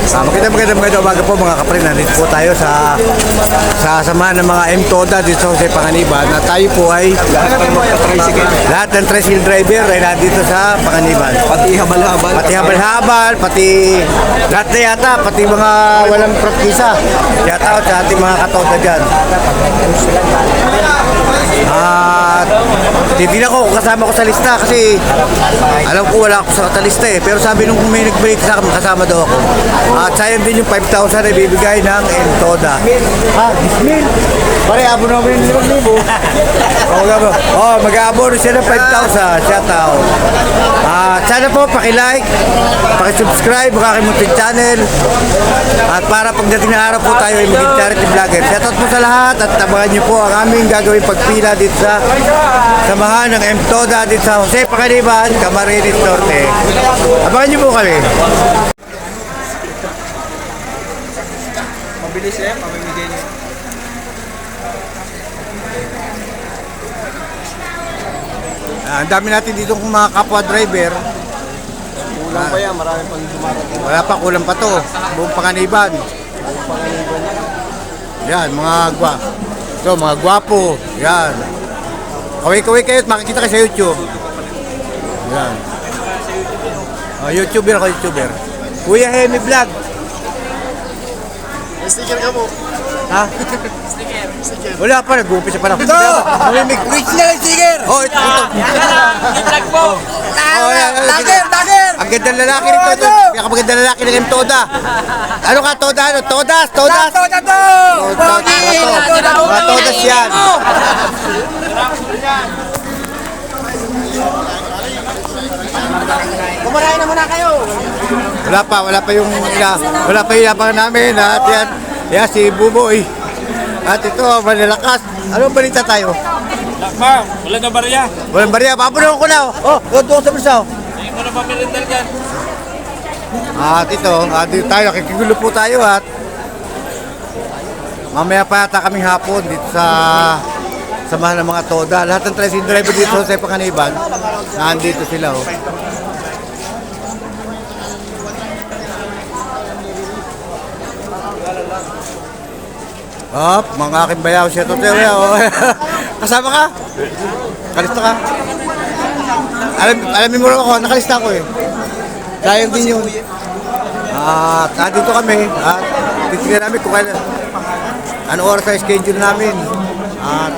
Magandang umaga po mga kapre. Nandito po tayo sa samahan ng mga M-Toda dito sa Jose Panganiban. Na tayo po ay lahat ng tricycle driver ay nandito sa Panganiban. Pati habal-habal. Pati lahat na yata, pati mga walang praktisa. Yata sa ating mga katoda dyan. Titignan ko kung kasama ko sa lista kasi alam ko wala ako sa katalista eh. Pero sabi nung may nag-break sa akin, kasama daw ako. At sayang din yung 5,000 na ibibigay ng M-Toda. Dismil! Pare, abon namin yung 5,000. Mag-aabono siya ng 5,000. Shout out. Sana po pakilike, pakisubscribe ang aking munting channel. At para pagdating na araw po tayo ay maging charity vlogger. Shout out po sa lahat at tabangan niyo po ang aming gagawin pagpila dito sa samahan ng M-Toda dito sa Jose Panganiban, Camarines Norte. Abangan niyo po kami. Mabilis pamimigay niyo. Ang dami natin dito kung mga kapwa driver. Kulang pa yan, marami pang dumarating. Wala pa, kulang pa to. Buong Panganiban. Yan, mga gwapo. Yan. Kaway-kaway kayo at makikita kayo sa YouTube. Yan. YouTuber ako, YouTuber. Kuya Hemi Vlog. Sticker ka mo. Ha? Sticker. Wala pa, nag-uumpisa pa lang. Mamimig. Reach na lang sticker. Ito. I-vlog mo. Dagger. Ang ganda lalaki nito. Pinakamaganda lalaki ng M-Toda. Ano ka, Toda? Ano? Todas. Toda to. Mga Todas yan. Kumarain na muna kayo. Wala pa yung ilabangan namin. At yan si Buboy. At ito, malalakas. Ano balita tayo? Lakma, wala na barya. Walang bariya. Papunaw ko na. Doon sa bulsa. Hindi mo na pamirindal yan. At ito, dito tayo. Nakikigulo po tayo at mamaya pa yata kaming hapon dito sa samahan ng mga Toda. Lahat ng tricycle driver dito sa Panganiban, nandito sila. Mga aking bayaw siya to. Kasama ka? Kalista ka? Alamin mo rin ako, nakalista ko eh. Sayang din yun. At dito kami. At titignan namin kung ano oras sa schedule namin. At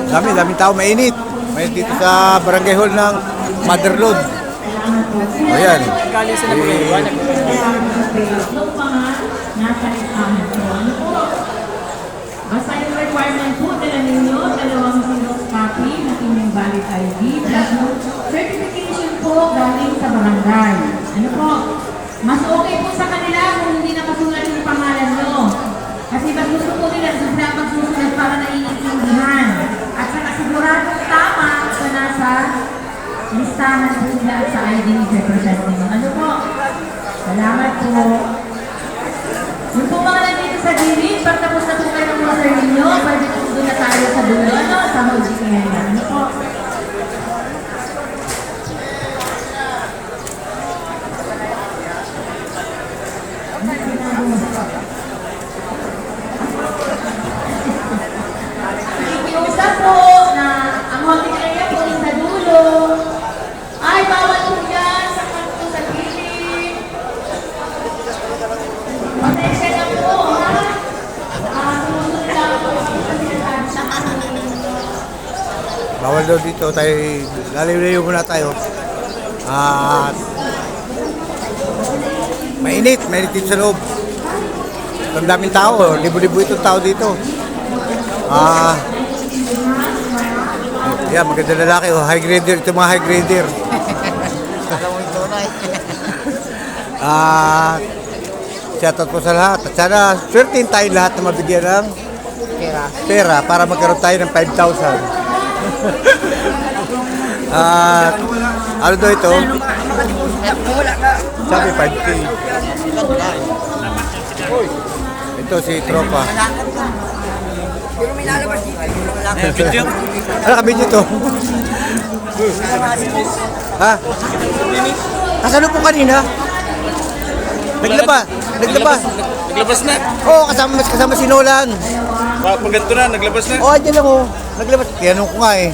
daming tao, mainit. Mainit dito sa barangay hall ng Motherload. Ayan. Basta yung requirement po, dala ninyo, 2 single copy ng inyong valid ID, plus certification po galing sa barangay. Ano po? Mas okay po sa kanila kung hindi nakasulat yung pangalan nyo. Kasi mas gusto po nila dapat susunod para naiintindihan. At sa kasiguradong tama sa nasa listahan po nila at sa ID ni represent nyo. Ano po? Salamat po. Yung po mga nandito sa gilid, pag tapos na po kayo ng mga sir ninyo, pwede po doon na tayo sa dulo, no? Sa Hojikingan. Ano po? Ikiusap po na ang holding area po sa dulo. Ay, bawal po yan sa kanto sa gilid. Pasensya na po, ha? Sumunod lang po kasi bawal daw dito tayo. Lalayo muna tayo. At mainit dito sa loob. Ang daming tao. Libo-libo itong tao dito. Yan, maganda lalaki. High grader. Ito mga high grader. Shoutout po sa lahat. At sana swertein tayo lahat na mabigyan ng pera para magkaroon tayo ng 5,000. Ano daw ito? Sabi 5K. Ito si Tropa. Pero may lalabas dito. Video. Ano ka video to? Ha? Kasano po kanina? Naglaba. Naglabas na. Oo, kasama si Nolan. Pag ganito na, naglabas na. Oo, dyan lang oh. Naglabas. Tinanong ko nga eh.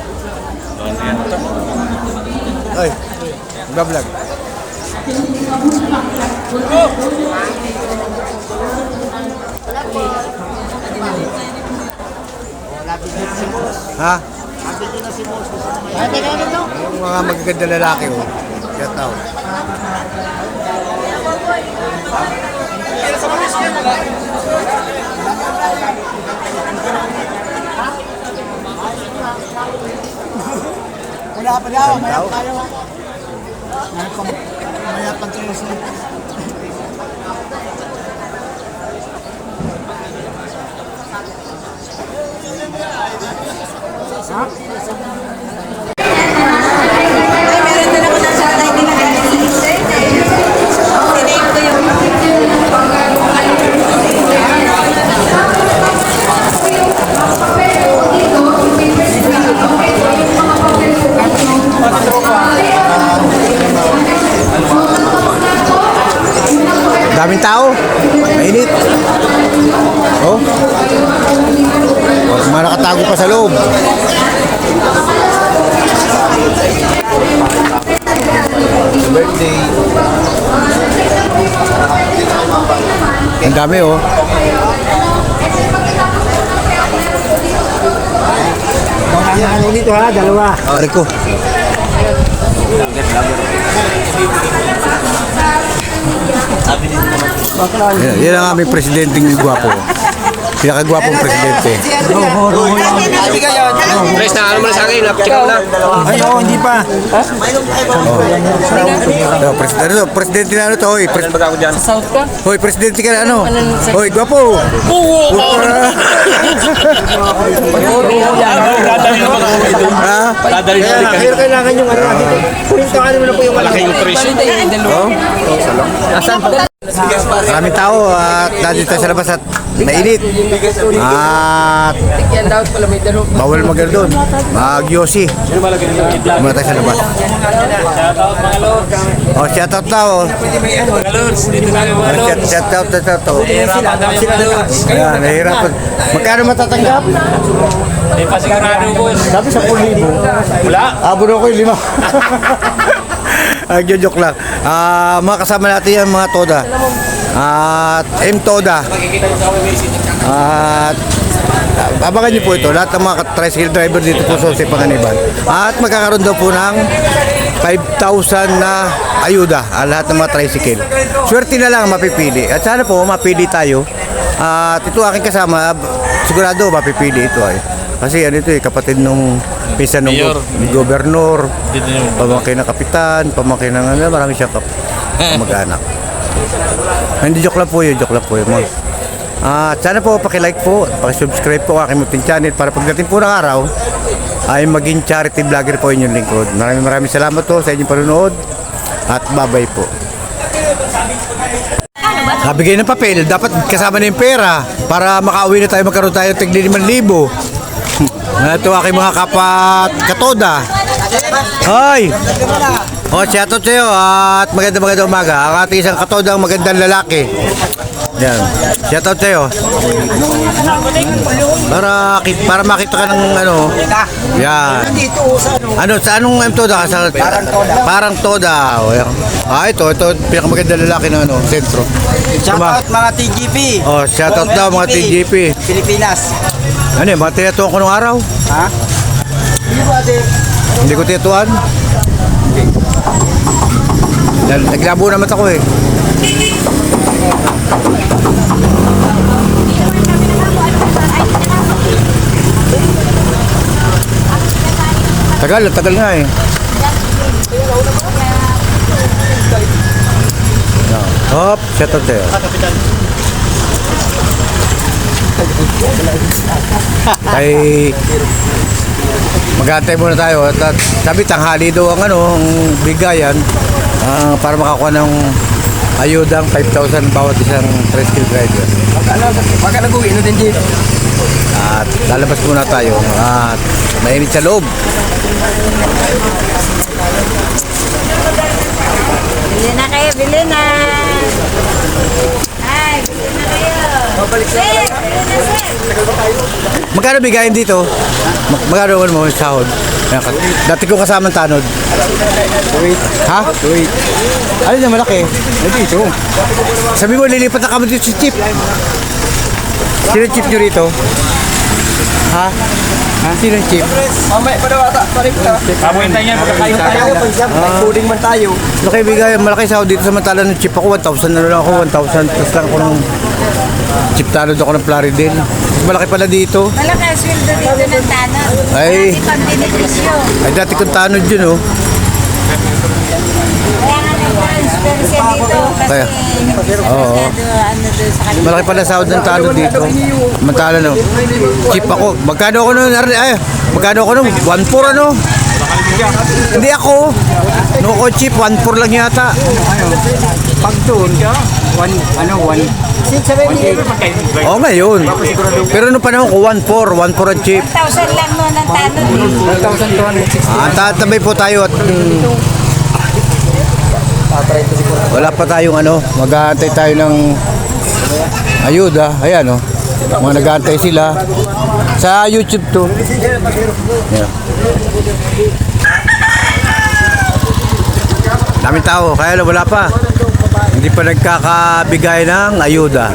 Ay, nagbablog. Ha? Yung mga magaganda lalaki oh. Shout out. Wala pa daw. Shout out. Mayapan sa'yo siya. Ay, meron din ako ng satay din na sister. Tinake ko yung Daming tao. Mainit. Oh. Mga nakatago pa sa loob. Birthday. Ang dami oh. Ano dito ha? Dalawa. Rico. Yan ang aming presidenteng gwapo. Pinakagwapong presidente. Guys, na ano mo na sa akin, check out na. Ay, oo, hindi pa. Presidente na ano to, hoy. Baga ako dyan. Sa South ka? Hoy, presidente ka na ano? Hoy, gwapo. Dadali naman ako. Ha? Dadali naman ako. Pero kailangan yung ano dito. Kunintakan mo na po yung Malaki yung presyo. Maraming tao at nandito sa labas at mainit. At bawal mag doon. Mag-yosi. Muna tayo sa labas. Oh, shout out na oh. Shout out. Ayan, nahihirapan. Magkano matatanggap? Eh, pasigurado ko. Sabi 10,000. Wala. Abon ako yung 5. Joke lang. Mga kasama natin yan, mga Toda. At M Toda. At abangan niyo po ito. Lahat ng mga tricycle driver dito po sa Panganiban. At magkakaroon daw po ng 5,000 na ayuda lahat ng mga tricycle. Swerte na lang mapipili. At sana po mapili tayo. At ito aking kasama, sigurado mapipili ito ay. Kasi ano ito kapatid nung pinsan nung gobernador, pamangkin ng kapitan, pamangkin ng ano, marami siyang mag-anak. Hindi joke lang po yun, mga. Sana po paki-like po, paki-subscribe po aking munting channel para pagdating po ng araw ay maging charity vlogger po inyong lingkod. Maraming salamat po sa inyong panonood at bye-bye po. Bigay ng papel, dapat kasama na yung pera para makauwi na tayo, magkaroon tayo ng tigli 5,000. Ito aking mga kapat katoda. Hoy! Oh, shout out sa'yo at magandang umaga. Ang ating isang katoda, ang magandang lalaki. Yan. Shout out sa'yo. Para makita ka ng ano. Yan. Ano, sa anong toda ka? Parang toda. Oh, yan. Ito pinakamagandang lalaki ng ano, sentro. Shoutout mga TGP. Oh, shout out daw mga TGP. Pilipinas. Ano yung mga tinatuan ko nung araw? Ha? Hindi ba ate? Hindi ko tinatuan. Naglabo naman ako eh. Tagal nga eh. Hop, shout out sa'yo. Ay mag-aantay muna tayo at sabi tanghali daw ang ano ang bigayan para makakuha ng ayudang 5,000 bawat isang tricycle driver. Baka nag-uwi na din dito. At lalabas muna tayo. At mainit sa loob. Bili na kayo, bili na. Ay, bili na kayo. Sir, bili na sir. Magkano bigayin dito? Magkano mo yung sahod? Dati ko kasamang tanod. Ha? Alin na malaki? Dito. Sabi mo, lilipat na kami dito sa chip. Sino chip nyo rito? Ha? Sino chip? Pabuintay niya, pagkakayo tayo. Puding man tayo. Malaki bigayan, malaki sahod dito samantala ng chip ako. 1,000 na lang ako, 1,000 plus lang ako ng chip tanod ako ng Plaridel. Malaki pala dito. Malaki ang sweldo dito ng tanod. Ay. Marami pang benepisyo. Ay, dati kong tanod yun, oh. Kaya nga nag-transfer dito kasi Kaya. hindi siya Oo. masyado ano doon sa kanila. Malaki pala sahod ng tanod dito. Samantala, no. Chip ako. Magkano ako nun? Ay, magkano ako nun? 1,400 ano? Hindi ako. No ko chip, 1,400 lang yata. Pag doon, one. Oo, ngayon. Pero nung panahon ko, 1,400 ang chip. 1,000 lang noon ang tanod. 1,260. Tatabay po tayo at wala pa tayong ano, mag-aantay tayo ng ayuda. Ayan, oh. Mga nag-aantay sila sa YouTube to. Ayan. Daming tao, kaya wala pa. Hindi pa nagkakabigay ng ayuda.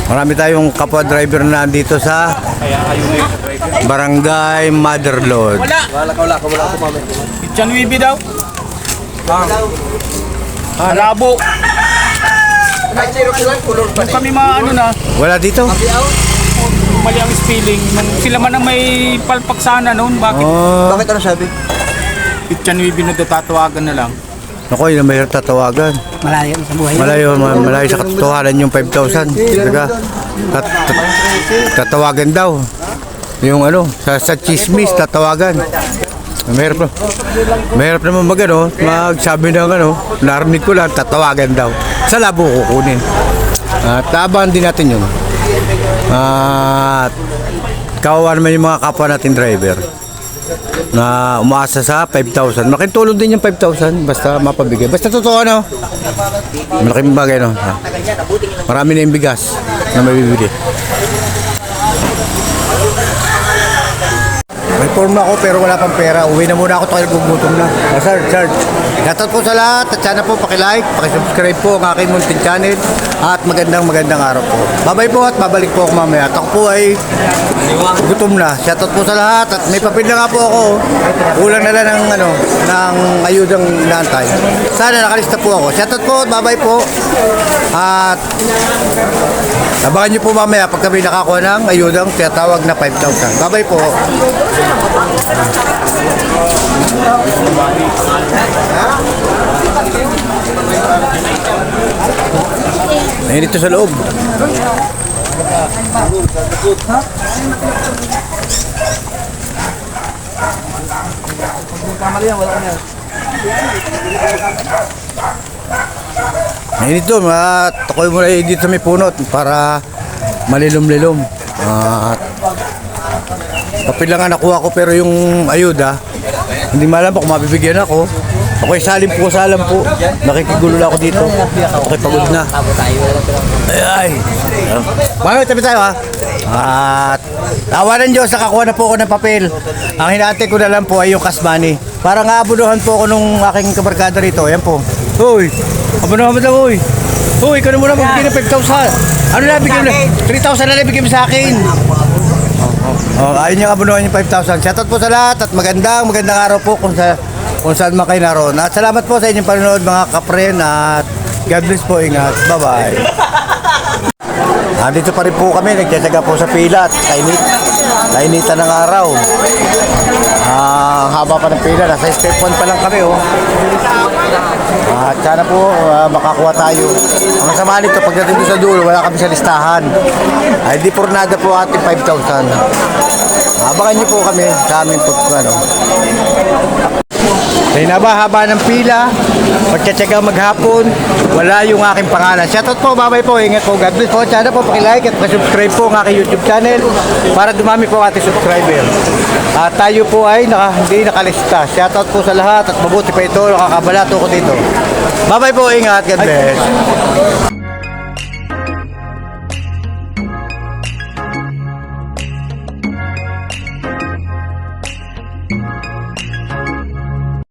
Marami tayong kapwa driver na nandito sa Barangay Motherlode. Diyan Wibi daw. Labo. Nung kami mga ano na, Wala dito? mali ang spelling. Nung sila man ang may palpak sana noon, bakit Oh, Bakit ano sabi? Diyan Wibi na tatawagan na lang? ako yun ang mahirap tatawagan. Malayo sa buhay. Malayo sa katotohanan yung 5,000. Talaga, tatawagan daw. Yung ano, sa chismis, tatawagan. Mahirap naman magsabi ng ano, narinig ko lang, tatawagan daw. Sa labo kukunin. At taabahan din natin yun. At kawawa naman yung mga kapwa natin driver na umaasa sa 5,000. Malaking tulong din yung 5,000 basta mapabigay. Basta totoo ano. Malaking bagay no. Marami na yung bigas na mabibili. May forma ako pero wala pang pera. Uwi na muna ako dahil gugutom na. Sir. Shoutout po sa lahat at sana po pakilike, pakisubscribe po ang aking munting channel at magandang araw po. Bye-bye po at babalik po ako mamaya. At ako po ay gutom na. Shoutout po sa lahat at may papel na nga po ako. Kulang na lang ng ayudang inaantay. Sana nakalista po ako. Shoutout po at bye-bye po. At tabangan niyo po mamaya pag kami nakakuha ng ayudang tinatawag na 5,000. Bye-bye po. Ayun dito sa loob. Ayun dito, tukoy mo na dito sa may punot para malilom-lilom. At papel lang nga nakuha ko pero yung ayuda, hindi malam kung mabibigyan ako. Ako'y salim po sa alam po. Nakikigulo na ako dito. Okay, pagod na. Ay. Mamaya tabi tayo ha. At tawanan Diyos, nakakuha na po ako ng papel. Ang hinati ko na lang po ay yung cash money. Para nga abunuhan po ako nung aking kabarkada rito. Ayan po. Hoy, abunuhan mo daw, hoy. Hoy, ikaw na muna magbigay ng 5,000. Ano na, bigyan mo na? 3,000 na lang bigyan mo sa akin. Ayun yung abunuhan yung 5,000. Shoutout po sa lahat at magandang araw po kung saan man kayo naroon. At salamat po sa inyong panonood mga kapren at God bless po, ingat. Bye-bye. Dito pa rin po kami, nagtsaga po sa pila at kainitan ng araw. Ang haba pa ng pila, nasa step 1 pa lang kami oh. At sana po makakuha tayo. Ang masama nito, pagdating doon sa dulo, wala kami sa listahan. Ay di pornada po ating 5,000. Abangan niyo po kami sa aming Dahil haba ng pila, pagtsatsaga maghapon, wala yung aking pangalan. Shoutout po, babay po, ingat po, God bless po. Sana po pakilike at subscribe po ang aking YouTube channel para dumami po ang ating subscriber. At tayo po ay hindi nakalista. Shoutout po sa lahat at mabuti pa ito, nakakabalato ko dito. Babay po, ingat, God bless.